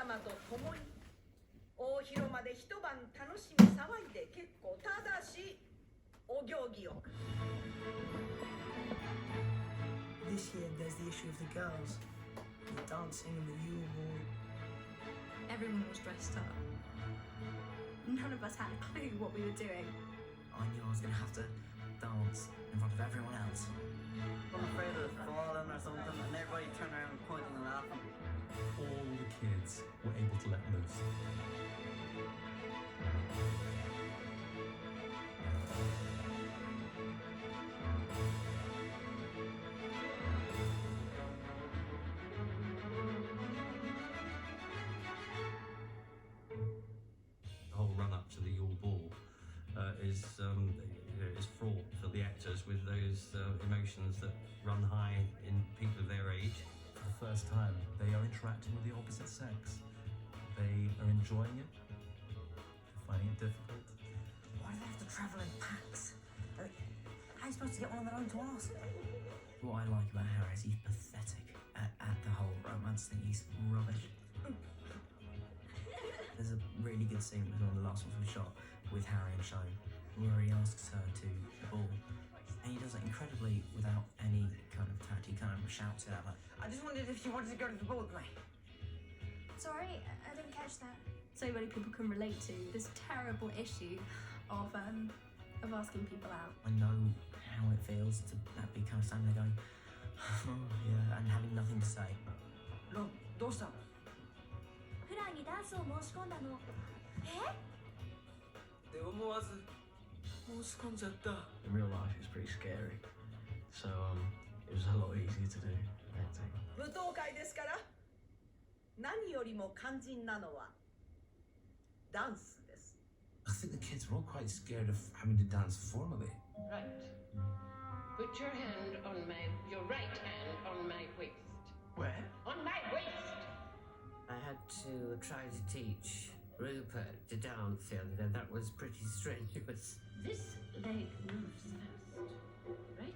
様と共に大広間で一晩楽しみ騒いで結構。ただしお行儀よく。 This year there's the issue of the girls, the dancing and the Yule Ball. Everyone was dressed up. None of us had a clue what we were doing. I knew I was going to have to dance in front of everyone else. I'm afraid of falling or something, and everybody turned around pointing and laughing. All the kids were able to let loose. The whole run-up to the Yule Ball is fraught for the actors with those emotions that run high in people of their age. For the first time, they are interacting with the opposite sex. They are enjoying it, finding it difficult. Why do they have to travel in packs? How are you supposed to get one on their own to ask? What I like about Harry is he's pathetic at the whole romance thing. He's rubbish. There's a really good scene, it was one of the last ones we shot, with Harry and Shone, where he asks her to the ball. And he does it incredibly without any kind of tact. He kind of shouts it out like, I just wondered if you wanted to go to the ball with me. Sorry, I didn't catch that. So many people can relate to this terrible issue of asking people out. I know how it feels to be kind of standing there going, oh yeah, and having nothing to say. Look, どうしたの? フラにダンスを申し込んだの。え? で思わず申し込んじゃった。 In real life, it's pretty scary. So it was a lot easier to do acting. 舞踏会ですから。何よりも肝心なのはダンスです。 I think the kids were all quite scared of having to dance formally. Right. Put your right hand on my waist. Where? On my waist! I had to try to teach Rupert to dance the other day. That was pretty strenuous. This leg moves fast, right?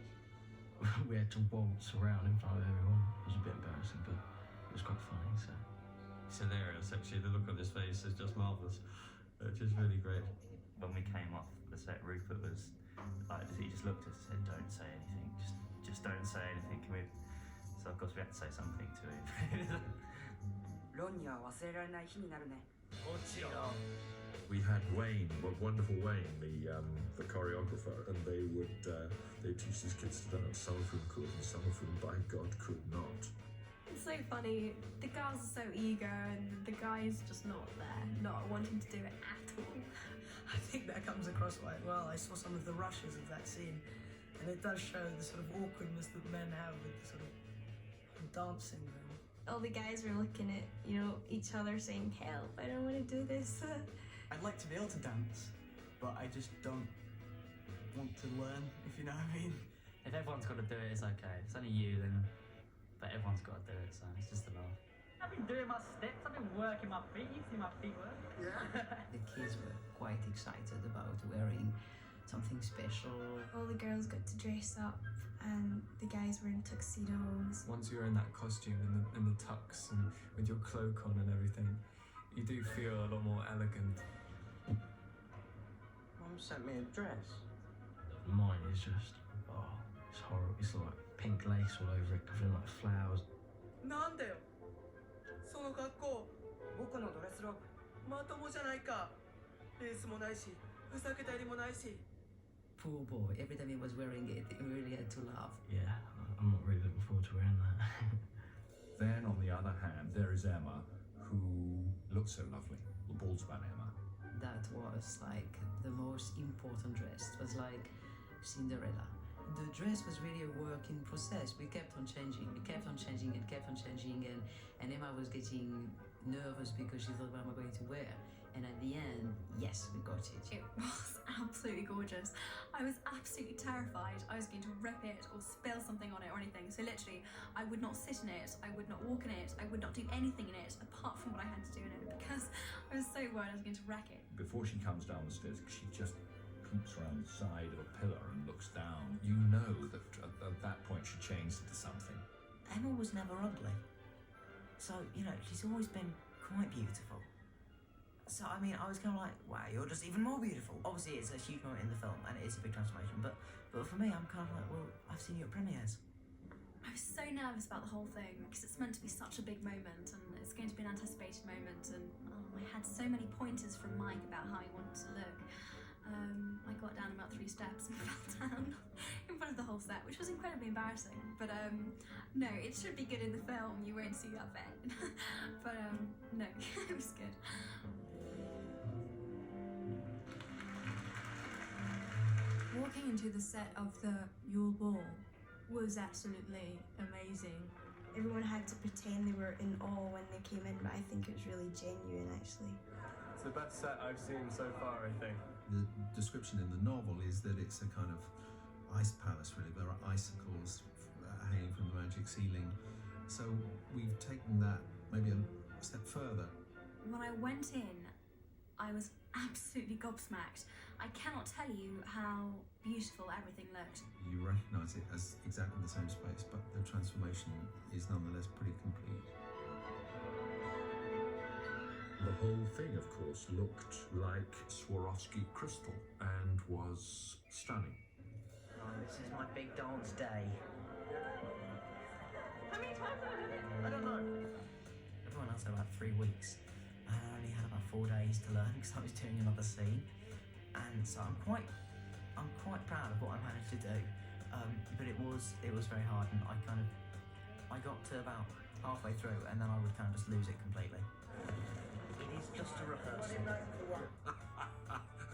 We had to waltz around in front of everyone. It was a bit embarrassing, but it was quite funny. So It's hilarious, actually. The look on his face is just marvellous. It is really great. When we came off the set, Rupert was like, he just looked at us and said, "Don't say anything. Just don't say anything. Can we?" So of course we had to say something to him. ロンには忘れられない日になるね。もちろん。 We had Wayne, wonderful Wayne, the choreographer, and they teach these kids to dance. Some of whom could, and some of whom, by God, could not. It's so funny. The girls are so eager, and the guys just not there, not wanting to do it at all. I think that comes across quite well. I saw some of the rushes of that scene, and it does show the sort of awkwardness that men have with the sort of dancing. All the guys were looking at, each other saying, "Help, I don't want to do this." I'd like to be able to dance, but I just don't want to learn, if you know what I mean. If everyone's got to do it, it's okay. It's only you, then, but everyone's got to do it, so it's just a laugh. I've been doing my steps, I've been working my feet, you see my feet work? Yeah. The kids were quite excited about wearing something special. All the girls got to dress up, and the guys were in tuxedos. Once you're in that costume and the tux and with your cloak on and everything, you do feel a lot more elegant. Mum sent me a dress. Mine is just, it's horrible. It's like pink lace all over it. I feel like flowers. なんだよその格好。僕のドレスローブ。まともじゃないか。レースもないし、ふざけたりもないし。 Poor boy, every time he was wearing it, he really had to laugh. Yeah, I'm not really looking forward to wearing that. Then, on the other hand, there is Emma, who looks so lovely. The ball's about Emma. That was like the most important dress. It was like Cinderella. The dress was really a work in process. We kept on changing and Emma was getting nervous because she thought, what am I going to wear? And at the end, yes, we got it. It was absolutely gorgeous. I was absolutely terrified I was going to rip it or spill something on it or anything. So literally, I would not sit in it, I would not walk in it, I would not do anything in it apart from what I had to do in it because I was so worried I was going to wreck it. Before she comes down the stairs, she just peeps around the side of a pillar and looks down. You know that at that point she changed into something. Emma was never ugly. So, she's always been quite beautiful. So, I mean, I was kind of like, wow, you're just even more beautiful. Obviously, it's a huge moment in the film, and it is a big transformation, but for me, I'm kind of like, well, I've seen you at premieres. I was so nervous about the whole thing because it's meant to be such a big moment and it's going to be an anticipated moment, and I had so many pointers from Mike about how he wanted to look. I got down about 3 steps and fell down in front of the whole set, which was incredibly embarrassing. But no, it should be good in the film. You won't see that bit. But no, it was good. Walking into the set of the Yule Ball was absolutely amazing. Everyone had to pretend they were in awe when they came in, but I think it was really genuine, actually. It's the best set I've seen so far, I think. The description in the novel is that it's a kind of ice palace, really. There are icicles hanging from the magic ceiling. So we've taken that maybe a step further. When I went in, I was absolutely gobsmacked. I cannot tell you how beautiful everything looked. You recognise it as exactly the same space, but the transformation is nonetheless pretty complete. The whole thing, of course, looked like Swarovski crystal and was stunning. Oh, this is my big dance day. How many times have I done it? I don't know. Everyone else had about 3 weeks. I only had about 4 days to learn because I was doing another scene. And so I'm quite proud of what I managed to do. But it was very hard, and I got to about halfway through, and then I would kind of just lose it completely. It is just a rehearsal.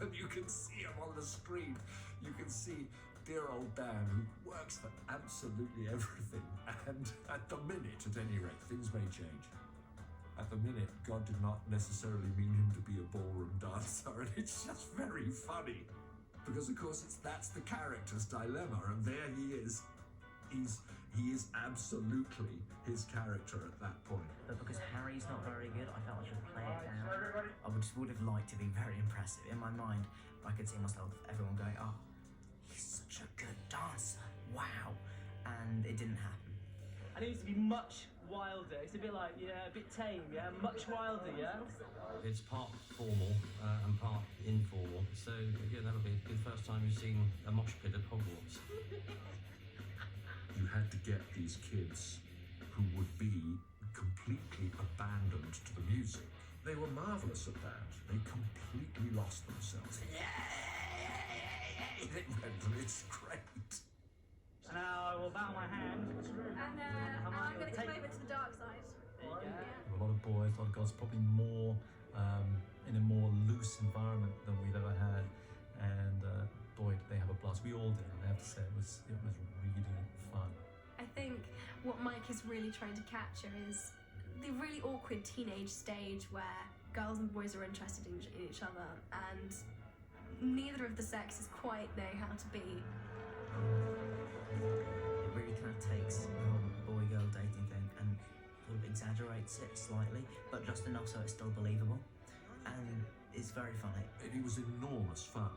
And you can see him on the screen. You can see dear old Dan, who works for absolutely everything. And at the minute, at any rate, things may change. At the minute, God did not necessarily mean him to be a ballroom dancer, and it's just very funny. Because, of course, that's the character's dilemma, and there he is. He is absolutely his character at that point. But because Harry's not very good, I felt I should play it down. I would have liked to be very impressive. In my mind, I could see myself, everyone going, oh, he's such a good dancer, wow. And it didn't happen. And it needs to be much wilder. It's a bit like, a bit tame, much wilder, It's part formal and part informal, so that'll be the first time you've seen a mosh pit at Hogwarts. You had to get these kids who would be completely abandoned to the music. They were marvellous at that. They completely lost themselves. It's great. So now I will bow my hand. And I'm going to come over to the dark side. There you go. A lot of boys, a lot of girls, probably more in a more loose environment than we've ever had, and boy, did they have a blast. We all did. I have to say, it was really fun. I think what Mike is really trying to capture is the really awkward teenage stage where girls and boys are interested in each other, and neither of the sexes quite know how to be. It really kind of takes the whole boy-girl dating thing and sort of exaggerates it slightly, but just enough so it's still believable. And it's very funny. It was enormous fun.